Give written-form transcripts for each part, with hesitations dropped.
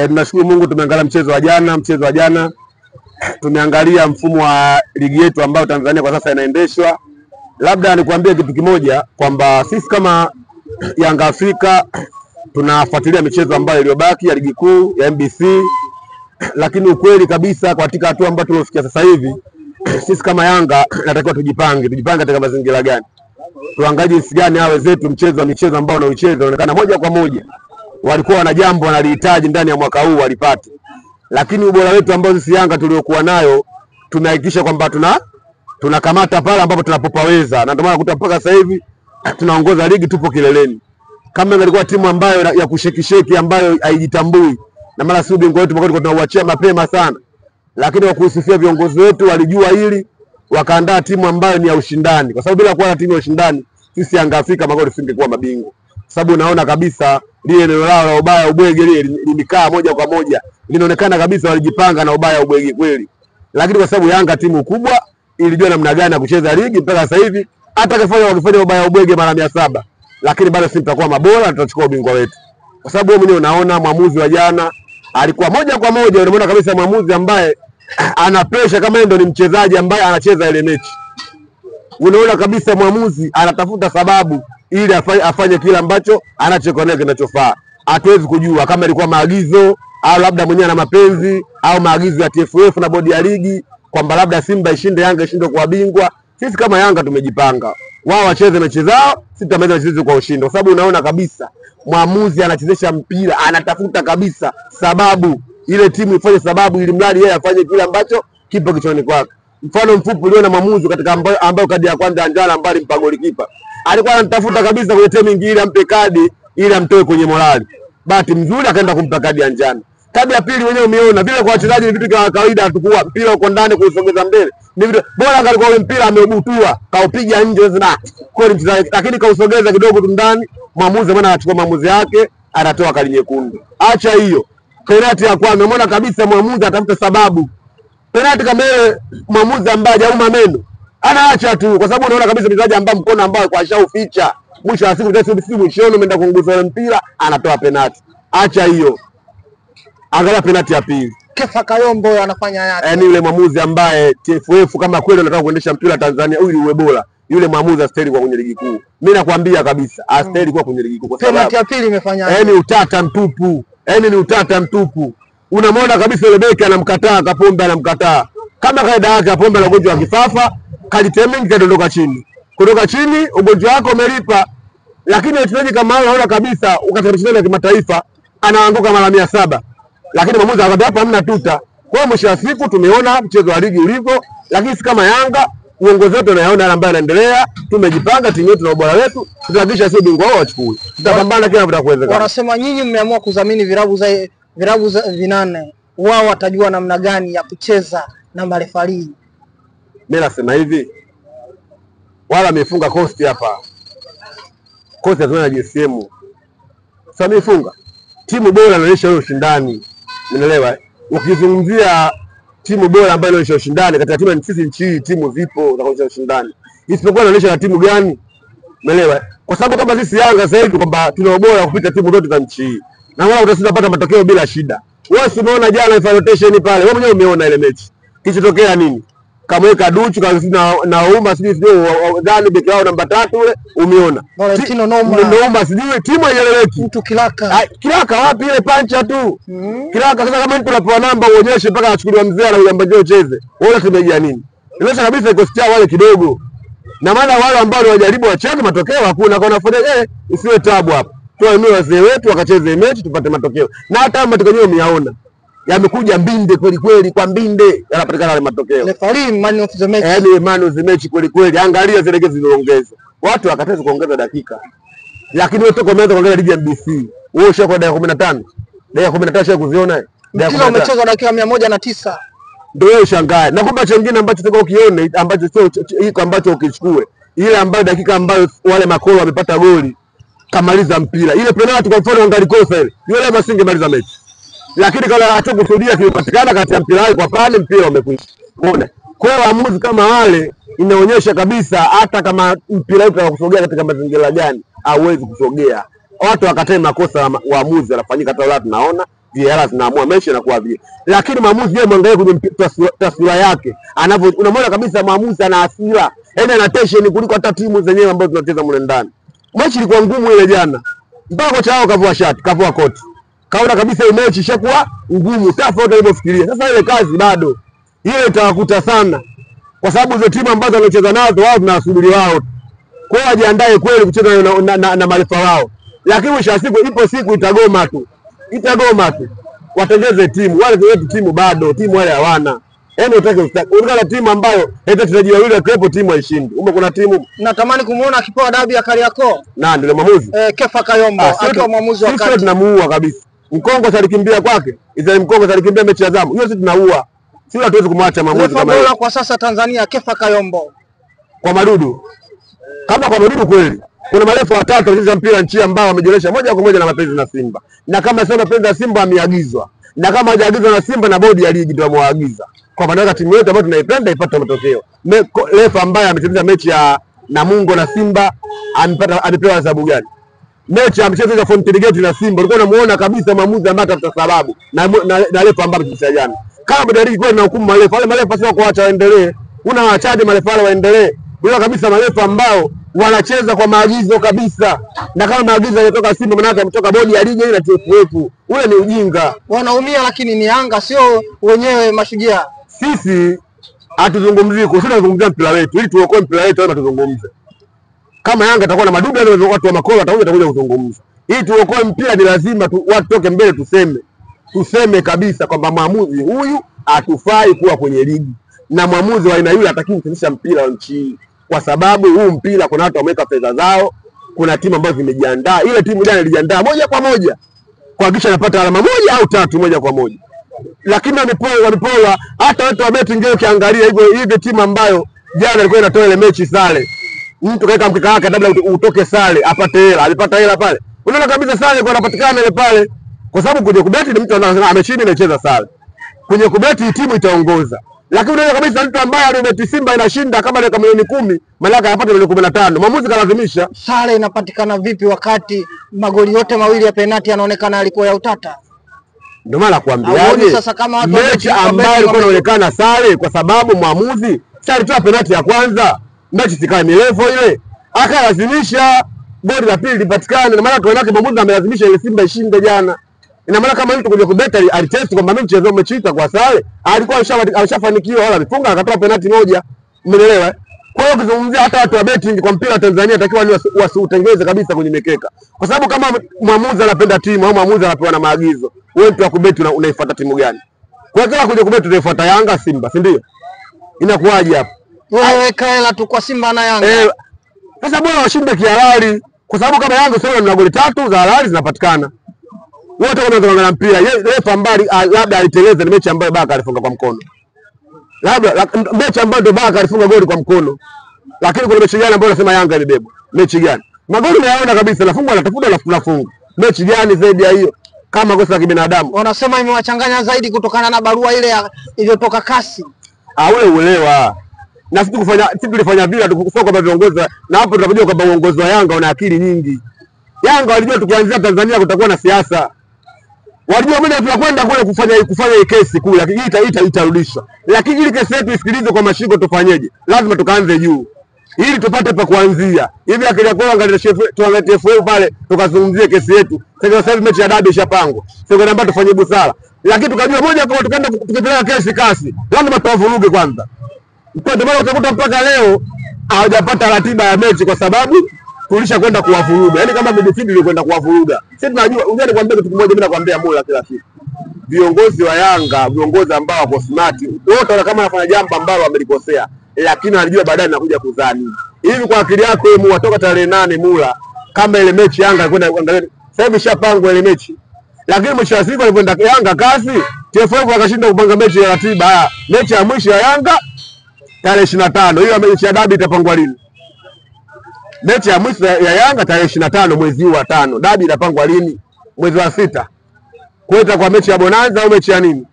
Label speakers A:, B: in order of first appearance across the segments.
A: Tunashukuru Mungu tumeangalia mchezo wa jana. Tumeangalia mfumo wa ligi yetu ambao Tanzania kwa sasa inaendeshwa. Labda nikwambie kitu kimoja kwamba sisi kama Yanga Afrika tunafuatilia michezo ambayo iliyobaki ya ligi kuu ya NBC, lakini ukweli kabisa katika hatua ambayo tulofikia sasa hivi sisi kama Yanga natakiwa tujipange katika mazingira gani. Tuangalie jinsi gani hao wenzetu michezo ambao wanaocheza inaonekana moja kwa moja walikuwa wana jambo wanalihitaji ndani ya mwaka huu walipate. Lakini ubora wetu ambao sisi Yanga tuliokuwa nayo tumehakikisha kwamba tunakamata pale ambapo tunapopaweza, na ndio maana mpaka sasa hivi tunaongoza ligi, tupo kileleni. Kama ilikuwa timu ambayo ya kusheki ambayo haijitambui, na mara si ubingwa wetu tulikuwa tunauachia mapema sana, lakini kwa kusifia viongozi wetu walijua hili, wakaandaa timu ambayo ni ya ushindani, kwa sababu bila kuwa na timu ya ushindani sisi Yanga Afrika magoli tusingekuwa mabingwa. Sababu unaona kabisa lile neno lao la ubaya ubwege lile limekaa moja kwa moja, linaonekana kabisa walijipanga na ubaya ubwege kweli. Lakini kwa sababu Yanga timu kubwa ilijua namna gani ya kucheza ligi, mpaka sasa hivi hata wakifanya ubaya ubwege mara 700, lakini bado sisi tutakuwa mabora, tutachukua ubingwa wetu. Kwa sababu wewe mwenyewe unaona mwamuzi wa jana alikuwa moja kwa moja, unaona kabisa mwamuzi ambaye ana pressure kama ndio ni mchezaji ambaye anacheza ile mechi. Unaona kabisa mwamuzi anatafuta sababu ili afanye kile ambacho anachokiona kinachofaa. Hatuwezi kujua kama ilikuwa maagizo au labda mwenyewe ana mapenzi au maagizo ya TFF na bodi ya ligi kwamba labda Simba ishinde Yanga ishinde kwa bingwa. Sisi kama Yanga tumejipanga. Wao wacheze mechi zao, sisi tutamaliza mechi kwa ushindi. Kwa sababu unaona kabisa mwamuzi anachezesha mpira, anatafuta kabisa sababu ile timu ifanye sababu ili mradi yeye afanye kile ambacho kipo kichwani kwake. Mfano mfupi uliona mwamuzi katika ambayo kadi ya kwanza njano ambayo mpa golikipa. Alikuwa anatafuta kabisa kwenye timing ile ampe kadi ili amtoe kwenye morali. Bahati mzuri akaenda kumpa kadi ya njano. Kadi ya pili wenyewe umeona vile kwa wachezaji ni vitu vya kawaida, atakuwa mpira uko ndani kuusogeza mbele. Ni vitu bora angalikuwa ule mpira ameubutua, kaupiga nje na kweli mchezaji, lakini kausogeza kidogo tu ndani, mwamuzi maana anachukua maamuzi yake, anatoa kadi nyekundu. Acha hiyo. Penalty ya kwanza umeona kabisa mwamuzi atafuta sababu. Penalty kama ile mwamuzi ambaye hajauma meno anaacha tu, kwa sababu unaona kabisa mchezaji ambaye mkono ambao kwa shauficha, mwisho wa siku mwishoni umeenda kuunguza mpira, anatoa penalty. Acha hiyo. Angalia penalty ya pili.
B: Kefa Kayombo anafanya yake.
A: Yaani yule mwamuzi ambaye TFF kama kweli anataka kuendesha mpira Tanzania huyu uwe bora, yule mwamuzi astahili kwa kwenye ligi kuu. Mimi nakwambia kabisa astahili kwa kwenye ligi kuu, kwa sababu
B: penalty ya pili imefanya.
A: Yaani utata mtupu. Ni utata mtupu. Unamwona kabisa yule beki anamkataa Kapombe, anamkataa. Kama kaida yake Kapombe na ugonjwa wa kifafa, kalitemengi kadondoka chini. Kutoka chini ugonjwa wako umelipa. Lakini wachezaji kama hao unaona kabisa ukatarisha na kimataifa anaanguka mara 700. Lakini mwamuzi akaambia hapa hamna tuta. Kwa hiyo mwisho wa siku tumeona mchezo wa ligi ulivyo, lakini kama Yanga uongozi wetu unaona ambaye anaendelea, tumejipanga timu yetu na ubora wetu, tutahakikisha sio bingwa wao wachukue. Tutapambana kila mtakuwezekana.
B: Wanasema nyinyi mmeamua kudhamini virabu vinane. Wao watajua namna gani ya kucheza na marefari.
A: Mimi nasema hivi. Wala amefunga Coast hapa. Coast azona GSM. Sasa amefunga. Timu bora inaonyesha ile ushindani. Unaelewa? Ukizungumzia timu bora ambayo inaonyesha ushindani katika timu sisi nchi timu zipo za kuonyesha ushindani. Isipokuwa inaonyesha na timu gani? Unaelewa? Kwa sababu kama sisi Yanga sasa hivi kwamba tuna ubora kupita timu zote za nchi. Na wao utasipata matokeo bila shida. Wewe umeona jana ile rotation pale. Wewe mwenyewe umeona ile mechi. Kilichotokea nini? Kamweka Duchu na Uma sijui gani beki yao namba 3 ule umeona.
B: Valentino Noma
A: sijui timu haieleweki.
B: Mtu Kilaka.
A: Kilaka wapi ile pancha tu? Kilaka sasa kama mtu anapewa namba uonyeshe mpaka achukuliwa mzee na yule ambaye ucheze. Wewe tumejia nini? Inaonyesha kabisa iko stia wale kidogo. Na maana wale ambao wajaribu wacheze matokeo hakuna, kwa nafanya isiwe tabu hapa. Tuwainue wazee wetu wakacheze mechi tupate matokeo. Na hata matokeo yenyewe umeyaona. Yamekuja mbinde kweli kweli, kwa mbinde yanapatikana wale matokeo.
B: Referee man of the match.
A: Man of the match kweli kweli. Angalia zile gezi zilizoongezwa. Watu wakataka kuongeza dakika. Lakini wewe toka umeanza kuangalia ligi ya NBC. Wewe ushakuwa dakika 15. Dakika 15 sha kuziona.
B: Kila umecheza dakika 109.
A: Ndio wewe shangae. Na kumbe chengine ambacho tunataka ukione ambacho sio hiko ambacho ukichukue. Ile ambayo dakika ambayo wale makolo wamepata goli kamaliza mpira. Ile penalty kwa mfano angalikosa ile. Yule masingemaliza mechi. Lakini kama atakusudia kipatikana kati ya mpira kwa pale mpira umekwisha. Unaona? Kwa hiyo waamuzi kama wale inaonyesha kabisa hata kama mpira wetu unakusogea katika mazingira gani hauwezi kusogea. Watu wakatae makosa waamuzi yanafanyika hata leo tunaona VAR zinaamua mechi na kuwa vile. Lakini maamuzi yeye mwangalie kwenye taswira yake. Unamwona kabisa maamuzi ana hasira. Yaani ana tension kuliko hata timu zenyewe ambazo zinacheza mle ndani. Mechi ilikuwa ngumu ile jana. Mpaka kocha wao kavua shati, kavua koti. Kaona kabisa ile mechi ishakuwa ngumu, tofauti alivyofikiria. Sasa ile kazi bado. Ile itawakuta sana. Kwa sababu hizo timu ambazo wanacheza nazo wao tunasubiri wao. Kwa hiyo wajiandae kweli kucheza na marefa wao. Lakini mwisho wa siku ipo siku itagoma tu. Itagoma tu. Watengeze timu. Wale wetu timu bado, timu wale hawana. Yaani unataka timu ambayo hata tunajua yule akiwepo timu haishindi. Kuna timu
B: natamani kumuona akipewa dabi ya Kariakoo.
A: Na ndio mwamuzi.
B: Kefa Kayombo akiwa mwamuzi wa kati.
A: Sisi tunamuua kabisa. Mkongo alikimbia kwake. Israel Mkongo alikimbia mechi ya Azam. Hiyo sisi tunaua. Sisi hatuwezi kumwacha mwamuzi
B: kama yeye. Kwa sasa Tanzania Kefa Kayombo.
A: Kwa madudu. Kama kwa madudu kweli. Kuna marefa watatu wanacheza mpira nchi ambao wamejionyesha moja kwa moja na mapenzi na Simba. Na kama sio mapenzi na Simba ameagizwa. Na kama hajaagizwa na Simba na bodi ya ligi ndio amewaagiza. Kwa maana timu yetu ambayo tunaipenda ipate matokeo. Refa ambaye amecheza mechi ya Namungo na Simba amepewa adhabu gani? Mechi amecheza Fountain Gate na Simba ulikuwa unamuona kabisa maamuzi ambayo atafuta sababu na refa ambaye amecheza jana. Kama badaliki kweli na hukumu marefa, wale marefa sio kuacha waendelee. Unawaachaje marefa wale waendelee? Bila kabisa marefa ambao wanacheza kwa maagizo kabisa. Na kama maagizo yanatoka Simba maana yametoka bodi ya ligi na TFF. Ule ni ujinga.
B: Wanaumia lakini ni Yanga sio wenyewe Mashujaa.
A: Sisi hatuzungumzii kwa sababu tunazungumzia mpira wetu. Ili tuokoe mpira wetu lazima tuzungumze. Kama Yanga atakuwa na madudu na watu wa makolo watakuja kuzungumza. Ili tuokoe mpira ni lazima watu toke mbele tuseme. Tuseme kabisa kwamba maamuzi huyu hatufai kuwa kwenye ligi. Na maamuzi wa aina yule hatakiwi kuchezesha mpira wa nchi. Kwa sababu huu mpira kuna watu wameweka fedha zao, kuna timu ambazo zimejiandaa. Ile timu jana ilijiandaa moja kwa moja kuhakikisha anapata alama moja au tatu moja kwa moja. Lakini wamepoa hata watu wa betting ngeo kiangalia hivyo timu ambayo jana ilikuwa inatoa ile mechi sare. Mtu kaeka mkeka wake labda utoke sare apate hela, alipata hela pale. Unaona kabisa sare kwa anapatikana ile pale. Kwa sababu kwenye kubeti ni mtu ameshinda anacheza sare. Kwenye kubeti timu itaongoza. Lakini unaona kabisa mtu ambaye alibeti Simba inashinda kama dakika milioni 10, malaka yapata milioni 15. Mwamuzi kalazimisha.
B: Sare inapatikana vipi wakati magoli yote mawili ya penalti yanaonekana yalikuwa ya utata?
A: Ndio maana nakwambiaje.
B: Sasa kama watu
A: mechi ambayo ilikuwa inaonekana sare kwa sababu mwamuzi sare tu penalti ya kwanza, mechi sikae mirefu ile. Akalazimisha goli la pili lipatikane na maana tuonake mwamuzi amelazimisha ile Simba ishinde jana. Ina maana kama mtu kuja kubeta alitest kwamba mimi mchezo umechiita kwa sare, alikuwa alishafanikiwa wala alifunga akatoa penalti moja. Umeelewa? Kwa hiyo ukizungumzia hata watu wa betting kwa mpira Tanzania takiwa ni wasiutengeze kabisa kwenye mikeka. Kwa sababu kama mwamuzi anapenda timu au mwamuzi anapewa na maagizo, wewe mtu wa kubeti unaifuata timu gani? Kwa kila kuja kubeti unaifuata Yanga Simba, si ndio? Inakuwaje hapo?
B: Wewe kaela tu kwa Simba na Yanga.
A: Sasa bora washinde kihalali kwa sababu kama Yanga sio na goli 3 za halali zinapatikana. Wote wanaangalia mpira. Refa mbali labda aliteleza ni mechi ambayo Baka alifunga kwa mkono. Labda mechi ambayo ndio Baka alifunga goli kwa mkono. Lakini kuna mechi gani ambayo unasema Yanga ilibeba? Mechi gani? Magoli unayaona kabisa anafungwa anatafuta alafu anafunga. Mechi gani zaidi ya hiyo? Kama kosa la kibinadamu.
B: Wanasema imewachanganya zaidi kutokana na barua ile iliyotoka kasi.
A: Ule uelewa. Na sisi tulifanya vile tukusoma kwamba viongozi na hapo tunakujua kwamba uongozi wa Yanga una akili nyingi. Yanga walijua tukianzia Tanzania kutakuwa na siasa. Walijua mimi tunakwenda kule kufanya hii kesi kule lakini itarudishwa. Lakini ili kesi yetu isikilizwe kwa mashiko tufanyeje? Lazima tukaanze juu. Ili tupate pa kuanzia. Hivi akija kwa angalia tuangalie TFF pale tukazungumzie kesi yetu. Sasa hivi mechi ya dabi ishapangwa. Sio kwamba tufanye busara. Lakini tukajua moja kwa tukaenda tukipeleka kesi kasi. Lazima tuwavuruge kwanza. Ndio maana utakuta mpaka leo hawajapata ratiba ya mechi kwa sababu tulisha kwenda kuwavuruga. Yaani kama midfield ile kwenda kuwavuruga. Sisi tunajua ungeenda kuambia kitu kimoja mimi nakwambia moyo kila siku. Viongozi wa Yanga, viongozi ambao wako smart, wote wana kama wanafanya jambo ambalo wamelikosea, lakini wanajua baadaye nakuja kuzani. Hivi kwa akili yako wewe watoka tarehe 8 Mula kama ile mechi Yanga kwenda kuangalia. Sasa hivi shapangwa ile mechi. Lakini mwisho wa siku alipoenda Yanga kasi, TFF akashinda kupanga mechi ya ratiba. Mechi ya mwisho ya Yanga tarehe 25. Hiyo mechi ya dabi itapangwa lini? Mechi ya mwisho ya Yanga tarehe 25 mwezi wa 5. Dabi inapangwa lini? Mwezi wa 6. Kuita kwa mechi ya bonanza au mechi ya nini?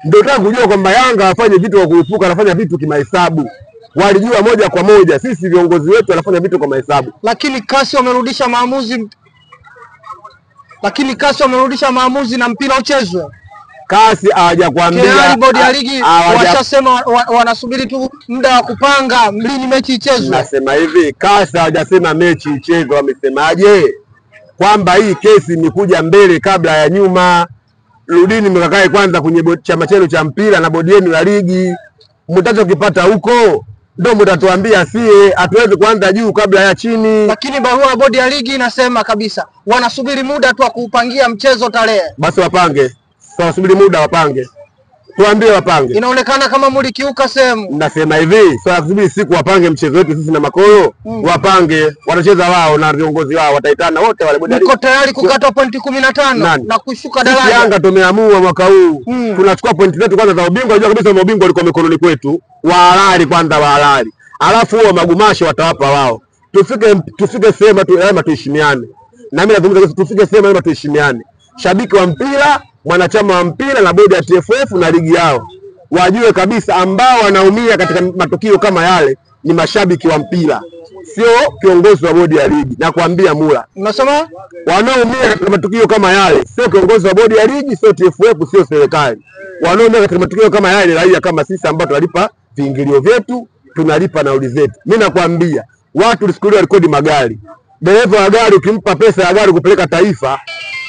A: Ndio nataka kujua kwamba Yanga afanye vitu kwa kuepuka, anafanya vitu kimahesabu. Walijua moja kwa moja sisi viongozi wetu wanafanya vitu kwa mahesabu.
B: Lakini kasi wamerudisha maamuzi. Lakini CAS wamerudisha maamuzi na mpira uchezwe.
A: CAS hawajakwambia,
B: bodi ya ligi washasema wanasubiri tu muda wa kupanga lini mechi ichezwe.
A: Nasema hivi, CAS hawajasema mechi ichezwe, wamesemaje? Kwamba hii kesi imekuja mbele kabla ya nyuma. Rudini mkakae kwanza kwenye chama chenu cha mpira na bodi yenu ya ligi. Mtachokipata huko ndio mtatuambia, sie hatuwezi kuanza juu kabla ya chini.
B: Lakini barua ya bodi ya ligi inasema kabisa wanasubiri muda tu wa kuupangia mchezo tarehe.
A: Basi wapange. Sasa wasubiri muda wapange. Tuambie wapange.
B: Inaonekana kama mlikiuka sehemu.
A: Nasema hivi, sasa kusubiri siku wapange mchezo wetu sisi na Makolo, wapange, watacheza wao na viongozi wao, wataitana wote wale bodi.
B: Niko tayari kukata pointi 15 na kushuka daraja.
A: Yanga tumeamua mwaka huu tunachukua pointi zetu kwanza za ubingwa. Unajua kabisa ubingwa uliko mikononi kwetu. Wa halali kwanza, wa halali. Alafu huo magumashi watawapa wao. Tufike sema tuheshimiane. Na mimi nazungumza tufike sema tuheshimiane. Shabiki wa mpira, mwanachama wa mpira na bodi ya TFF na ligi yao wajue kabisa ambao wanaumia katika matukio kama yale ni mashabiki wa mpira, sio kiongozi wa bodi ya ligi. Na kuambia Mula,
B: unasema
A: wanaumia katika matukio kama yale sio kiongozi wa bodi ya ligi, sio TFF, sio serikali. Wanaumia katika matukio kama yale raia kama sisi ambao tunalipa viingilio vyetu, tunalipa nauli zetu. Mimi nakwambia watu lisikulia rekodi magari. Dereva wa gari ukimpa pesa ya gari kupeleka Taifa,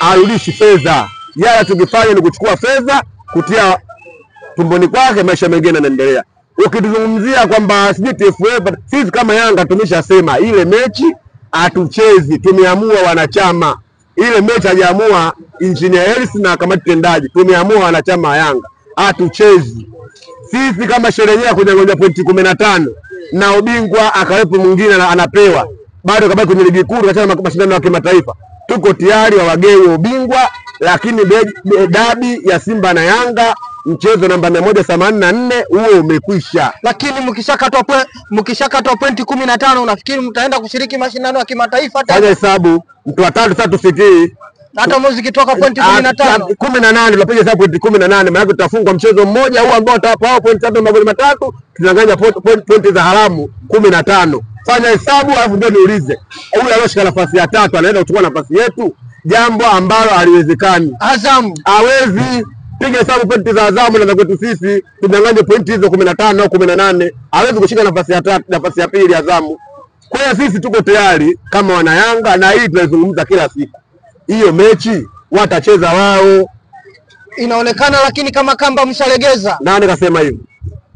A: arudishi fedha. Yala tukifanya ni kuchukua fedha kutia tumboni kwake, maisha mengine yanaendelea. Ukituzungumzia kwamba sisi TFF, sisi kama Yanga tumeshasema ile mechi hatuchezi, tumeamua wanachama. Ile mechi hajaamua Engineer Hersi na kamati tendaji, tumeamua wanachama wa Yanga hatuchezi. Sisi kama sheria kunyang'anya pointi 15 na ubingwa akawepo mwingine anapewa, bado kabaki kwenye ligi kuu katika mashindano ya kimataifa, tuko tayari wa wagewe ubingwa. Lakini dabi ya Simba na Yanga mchezo namba 184 huo umekwisha.
B: Lakini mkishakatwa pointi 15 unafikiri mtaenda kushiriki mashindano ya kimataifa
A: tena? Fanya hesabu, mtu watatu sasa tufikiri
B: hata mwezi kitoka pointi 15
A: 18 tunapiga hesabu pointi 18, maana tutafungwa mchezo mmoja huu ambao utawapa hao pointi 3 magoli matatu, tunanganya pointi za haramu 15. Fanya hesabu alafu ndio niulize, huyu alioshika nafasi ya 3 anaenda kuchukua nafasi yetu? Jambo ambalo haliwezekani.
B: Azam
A: hawezi. Piga hesabu pointi za Azam na kwetu sisi, tudanganye pointi hizo 15 au 18. Hawezi kushika nafasi ya 3, nafasi ya pili Azam. Kwa hiyo sisi tuko tayari kama wana Yanga, na hii tunazungumza kila siku. Hiyo mechi watacheza wao.
B: Inaonekana, lakini kama kamba mshalegeza.
A: Nani kasema hivyo?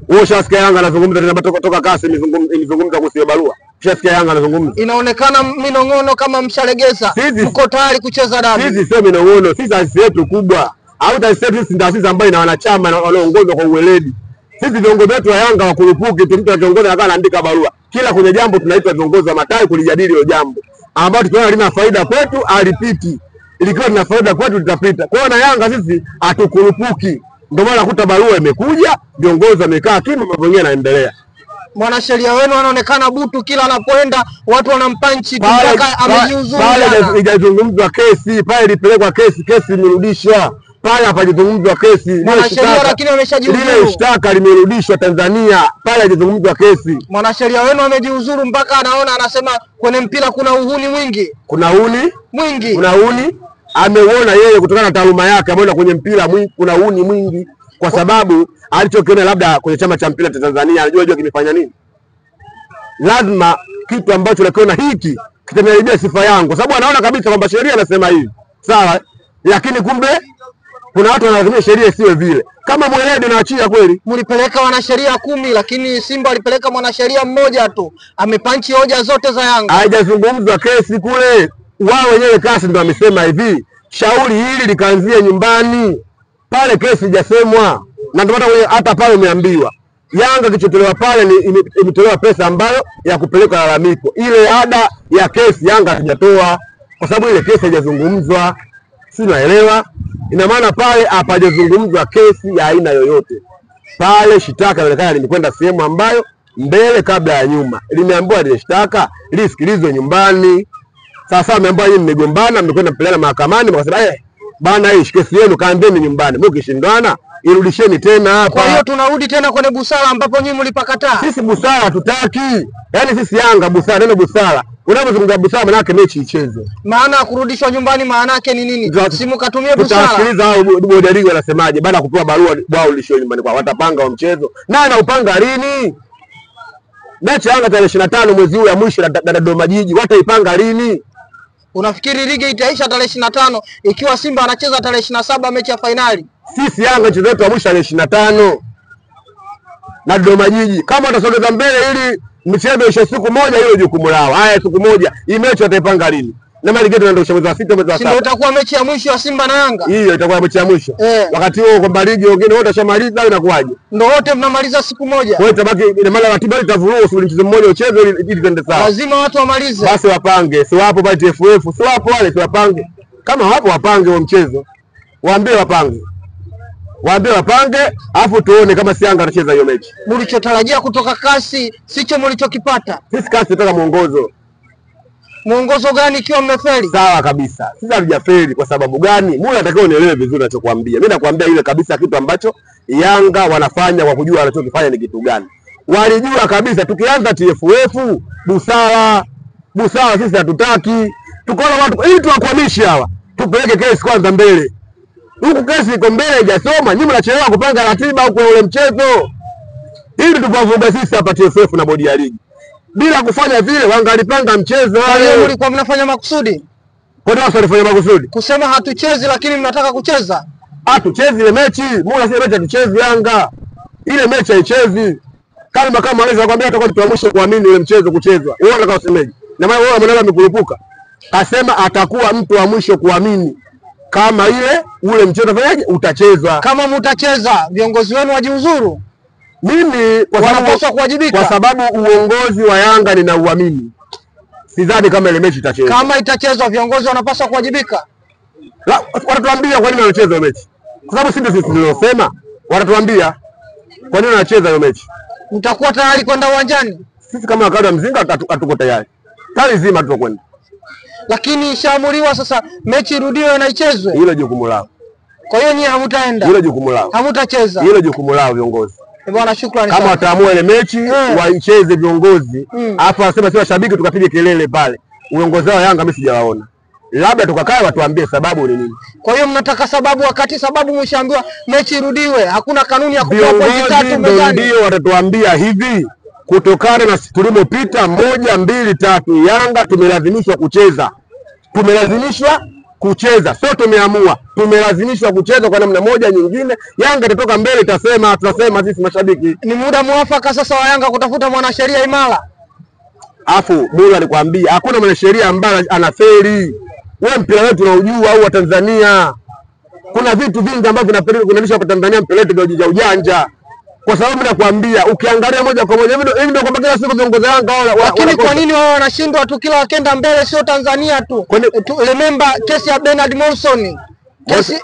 A: Wewe ushasikia Yanga anazungumza tena kutoka CAS imezungumza kuhusu barua? Ushasikia Yanga anazungumza?
B: Inaonekana minong'ono kama mshalegeza. Mko tayari kucheza dabi.
A: Sisi sio minong'ono, sisi taasisi yetu kubwa. Au taasisi ndio taasisi ambayo ina wanachama na wanaongozwa kwa uweledi. Sisi viongozi wetu wa Yanga wakurupuki tu, mtu akiongoza akawa anaandika barua. Kila kwenye jambo tunaitwa viongozi wa matawi kulijadili hilo jambo. Ambao tukiona lina faida kwetu alipiti. Ilikuwa lina faida kwetu litapita. Kwa hiyo na Yanga sisi hatukurupuki. Ndio maana kuta barua imekuja, viongozi wamekaa kimya, mambo mengine yanaendelea.
B: Mwanasheria wenu anaonekana butu, kila anapoenda watu wanampanchi mpaka amejiuzuru.
A: Pale haijazungumzwa kesi, pale ilipelekwa kesi imerudishwa. Pale hapajazungumzwa kesi.
B: Mwanasheria lakini ameshajiuzuru.
A: Ile shtaka limerudishwa Tanzania, pale haijazungumzwa kesi.
B: Mwanasheria wenu amejiuzuru mpaka anasema kwenye mpira kuna uhuni mwingi.
A: Kuna uhuni
B: mwingi.
A: Kuna uhuni. Ameuona yeye kutokana na taaluma yake, ameona kwenye mpira kuna uhuni mwingi kwa sababu alichokiona labda kwenye chama cha mpira cha Tanzania anajua kimefanya nini. Lazima kitu ambacho nakiona hiki kitaniharibia sifa yangu, kwa sababu anaona kabisa kwamba sheria inasema hivi. Sawa? Lakini kumbe kuna watu wanalazimisha sheria isiwe vile. Kama mweledi naachia kweli.
B: Mlipeleka wanasheria 10 lakini Simba alipeleka mwanasheria mmoja tu. Amepanchi hoja zote za Yanga.
A: Haijazungumzwa kesi kule. Wao wenyewe CAS ndio wamesema hivi, shauri hili likaanzia nyumbani. Pale kesi hajasemwa. Na ndio hata pale umeambiwa Yanga kichotolewa pale ni imetolewa pesa ambayo ya kupeleka lalamiko. Ile ada ya kesi Yanga hajatoa kwa sababu ile kesi haijazungumzwa. Si unaelewa? Ina maana pale hapajazungumzwa kesi ya aina yoyote. Pale shitaka inaonekana limekwenda sehemu ambayo mbele kabla ya nyuma. Limeambiwa ile shitaka lisikilizwe nyumbani. Sasa ameambiwa yeye mmegombana, mmekwenda kupeleka mahakamani, mkasema bana hii kesi yenu kaambieni nyumbani. Mkishindwana irudisheni tena hapa.
B: Kwa hiyo tunarudi tena kwenye busara ambapo nyinyi mlipakataa.
A: Sisi busara tutaki. Yaani sisi Yanga busara, neno busara. Unapozungumza busara maana yake mechi ichezwe.
B: Maana kurudishwa nyumbani maana yake ni nini? Simu katumie busara.
A: Tutasikiliza hao bodi ya ligi wanasemaje baada ya kupewa barua wao ulishio nyumbani kwa watapanga wa mchezo. Nani anaupanga lini? Mechi Yanga tarehe 25 mwezi huu ya mwisho na Dodoma Jiji wataipanga lini?
B: Unafikiri ligi itaisha tarehe 25 ikiwa Simba anacheza tarehe 27 mechi ya finali?
A: Sisi Yanga mchezo wetu wa mwisho tarehe 25 na Dodoma Jiji. Kama watasogeza mbele ili mchezo ishe siku moja, hiyo jukumu lao. Haya, siku moja hii mechi wataipanga lini? Na mali getu ndio mwezi wa 6 mwezi wa 7.
B: Ndio itakuwa mechi ya mwisho ya Simba na Yanga.
A: Hiyo itakuwa mechi ya mwisho. Wakati huo kwamba ligi wengine wote washamaliza au inakuwaje?
B: Ndio wote mnamaliza siku moja.
A: Kwa hiyo tabaki ina maana ratiba itavuruga usuli mchezo mmoja ucheze ili twende sawa.
B: Lazima watu wamalize.
A: Basi wapange. Si wapo pale TFF, si wapo wale si wapange. Kama wapo wapange huo mchezo. Waambie wapange. Waambie wapange, afu tuone kama si Yanga anacheza hiyo mechi.
B: Mlichotarajia kutoka kasi sicho mlichokipata.
A: Sisi kasi tunataka muongozo.
B: Muongozo gani ikiwa mmefeli?
A: Sawa kabisa. Sisi hatujafeli kwa sababu gani? Mula atakao unielewe vizuri ninachokuambia. Mimi nakwambia ile kabisa kitu ambacho Yanga wanafanya kwa kujua wanachokifanya ni kitu gani. Walijua kabisa tukianza TFF busara sisi hatutaki. Tukaona watu ili tuwakwamishe hawa. Tupeleke kesi kwanza mbele. Huku kesi iko mbele haijasoma, nyinyi mnachelewa kupanga ratiba au kwa ule mchezo. Ili tupavuga sisi hapa TFF na bodi ya ligi. Bila kufanya vile wangalipanga mchezo wale.
B: Mlikuwa mnafanya makusudi.
A: Kwa nini walifanya makusudi?
B: Kusema hatuchezi lakini mnataka kucheza.
A: Hatuchezi ile mechi. Mbona sio mechi hatuchezi Yanga? Ile mechi haichezi. Kama anaweza kukwambia atakuwa mtu wa mwisho kuamini ile mchezo kuchezwa. Wewe unataka usemeje? Na maana wewe mwanadamu amekurupuka. Asema atakuwa mtu wa mwisho kuamini kama ile ule mchezo fanyaje utachezwa.
B: Kama mtacheza viongozi wenu wajiuzuru.
A: Mimi kwa sababu uongozi wa Yanga ninauamini. Sidhani kama ile mechi itachezwa.
B: Kama itachezwa viongozi wanapaswa kuwajibika.
A: Watatuambia kwa nini wanacheza hiyo mechi. Kwa sababu sisi tuliosema watatuambia kwa nini wanacheza hiyo mechi.
B: Mtakuwa tayari kwenda uwanjani?
A: Sisi kama wakala mzinga hatuko tayari. Tayari zima tutakwenda.
B: Lakini ishaamuliwa sasa mechi irudiwe na ichezwe.
A: Hilo jukumu lao.
B: Kwa hiyo nyinyi hamtaenda.
A: Hilo jukumu lao.
B: Hamtacheza.
A: Hilo jukumu lao viongozi.
B: Bwana shukrani
A: sana. Kama wataamua ile mechi waicheze viongozi. Hapo wasema si washabiki tukapige kelele pale. Uongozi wa Yanga mimi sijawaona. Labda tukakae watuambie sababu ni nini.
B: Kwa hiyo mnataka sababu wakati sababu mshaambiwa mechi irudiwe. Hakuna kanuni ya kutoa pointi 3 mezani.
A: Ndio watatuambia hivi kutokana na tulimopita 1 2 3 Yanga tumelazimishwa kucheza. Tumelazimishwa kucheza. Sio tumeamua. Tumelazimishwa kucheza kwa namna moja nyingine. Yanga itatoka mbele tutasema sisi mashabiki.
B: Ni muda mwafaka sasa wa Yanga kutafuta mwanasheria imara.
A: Afu Mula alikwambia hakuna mwanasheria ambaye anafeli. Wewe mpira wetu unaujua au wa Tanzania. Kuna vitu vingi ambavyo vinapeleka kunanisha hapa Tanzania mpira wetu ndio ujanja. Kwa sababu nakwambia ukiangalia moja kwa moja hivi ndio kwamba kila siku viongozi Yanga
B: lakini kwa nini wao wanashindwa tu kila wakenda mbele sio Tanzania tu? Remember kesi ya Bernard Morrison. Kesi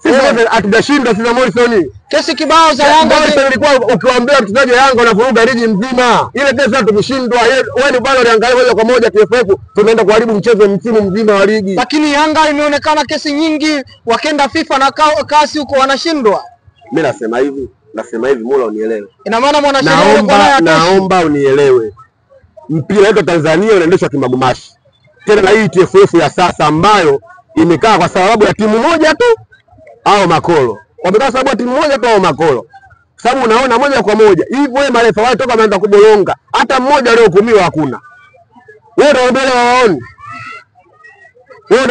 A: sisi hatujashinda sisi Morrison.
B: Kesi kibao za Yanga
A: ilikuwa ukiwaambia mchezaji wa Yanga unavuruga ligi mzima. Ile kesi hata tumeshindwa. Wewe ni bado uliangalia moja kwa moja TFF tunaenda kuharibu mchezo msimu mzima wa ligi.
B: Lakini Yanga imeonekana kesi nyingi wakenda FIFA na kasi huko wanashindwa.
A: Mimi nasema hivi Mula unielewe.
B: Ina maana mwanasheria yuko naye
A: naomba unielewe. Mpira wetu Tanzania unaendeshwa kimagumashi. Tena na hii TFF ya sasa ambayo imekaa kwa sababu ya timu moja tu au makolo. Wamekaa sababu ya timu moja tu au makolo. Sababu unaona moja kwa moja. Hivi wewe marefa wao toka wameanza kubolonga. Hata mmoja aliyohukumiwa hakuna. Wewe ndio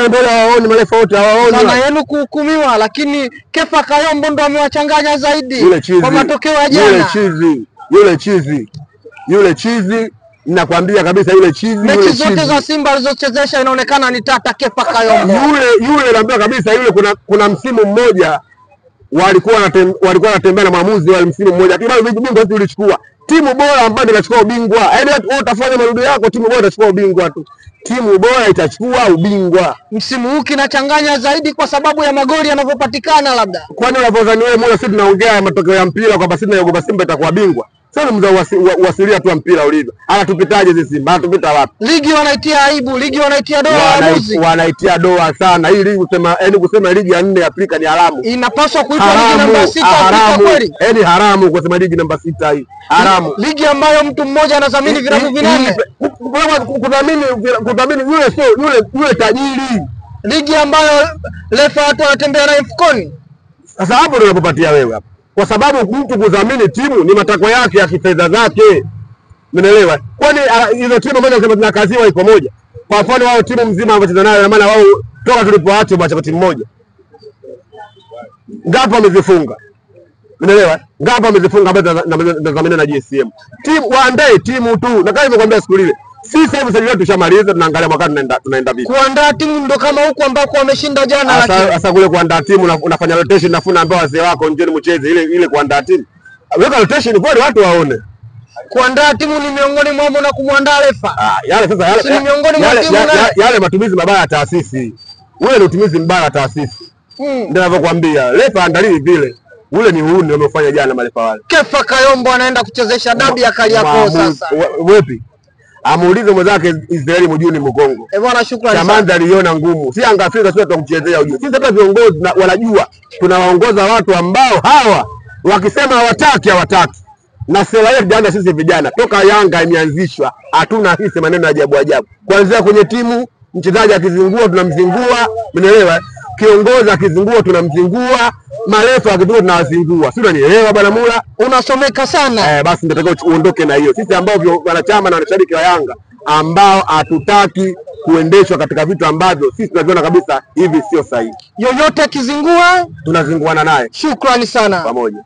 A: mbele waoni. Marefa wote hawaoni.
B: Sana yenu kuhukumiwa lakini Kefa Kayombo ndo amewachanganya zaidi kwa matokeo ya jana.
A: Yule chizi ninakwambia kabisa yule chizi.
B: Mechi zote za Simba alizochezesha inaonekana ni tata Kefa Kayombo.
A: Yule naambia kabisa yule kuna msimu mmoja walikuwa wanatembea na maamuzi wale msimu mmoja. Kibao bingwa tulichukua. Timu bora ambayo inachukua ubingwa. Yaani wewe utafanya marudi yako timu bora itachukua ubingwa tu. Timu bora itachukua ubingwa.
B: Msimu huu kinachanganya zaidi kwa sababu ya magoli yanavyopatikana labda.
A: Kwani unavyodhani wewe Mola sisi tunaongea matokeo ya mpira kwamba sisi tunaogopa Simba itakuwa bingwa? Sasa uwasilia tu mpira ulivyo. Anatupitaje sisi Simba? Anatupita wapi?
B: Ligi wanaitia aibu, ligi wanaitia doa waamuzi.
A: Wanaitia doa sana. Hii ligi kusema ligi ya 4 Afrika ni haramu.
B: Inapaswa kuitwa ligi namba 6 Afrika kweli?
A: Yaani haramu kusema ligi namba 6 hii. Haramu.
B: Ligi ambayo mtu mmoja anadhamini vilabu 4.
A: Kudhamini yule tajiri.
B: Ligi ambayo refa watu wanatembea naye mfukoni.
A: Sasa hapo ndio unapopatia wewe hapo. Kwa sababu mtu kudhamini timu ni matakwa yake ya kifedha zake. Umeelewa? Kwani hizo timu moja zinasema tunakaziwa iko moja. Kwa mfano wao timu mzima wanacheza nayo, maana wao toka tulipoacha bacha timu moja. Ngapi wamezifunga? Umeelewa? Ngapi wamezifunga ambazo nadhamini na GSM. Timu waandae timu tu. Na kama nimekwambia siku ile, sisi hivi sasa tushamaliza, tunaangalia mwakani tunaenda vipi.
B: Kuandaa timu ndo kama huko ambako wameshinda jana.
A: Sasa kule kuandaa timu unafanya rotation, nafuna ambao wazee wako njoni mcheze ile kuandaa timu. Weka rotation kweli watu waone.
B: Kuandaa timu ni miongoni mwa na kumwandaa refa.
A: Yale sasa yale
B: ni miongoni mwa timu
A: yale matumizi mabaya ya taasisi. Ule ni utumizi mbaya wa taasisi. Ndio ninavyokuambia. Refa andalii vile. Ule ni uhuni wamefanya jana marefa wale.
B: Kefa Kayombo anaenda kuchezesha dabi ya Kariakoo sasa.
A: Wepi? Amuulize mwenzake Israeli Mjuni Mkongo.
B: Bwana shukrani.
A: Chamanda aliona ngumu. Si Yanga Afrika sio tutamchezea ujue. Sisi hata viongozi wanajua tunawaongoza watu ambao hawa wakisema hawataki. Na sera yetu jana sisi vijana toka Yanga imeanzishwa hatuna hisi maneno ya ajabu. Kuanzia kwenye timu, mchezaji akizingua tunamzingua, umeelewa? Kiongozi akizingua tunamzingua, marefa akizingua tunawazingua. Sio unanielewa bwana Mula?
B: Unasomeka sana.
A: Basi ndio uondoke na hiyo. Sisi ambao wanachama na wanashabiki wa Yanga ambao hatutaki kuendeshwa katika vitu ambavyo sisi tunaviona kabisa hivi sio sahihi.
B: Yoyote akizingua
A: tunazinguana naye.
B: Shukrani sana.
A: Pamoja.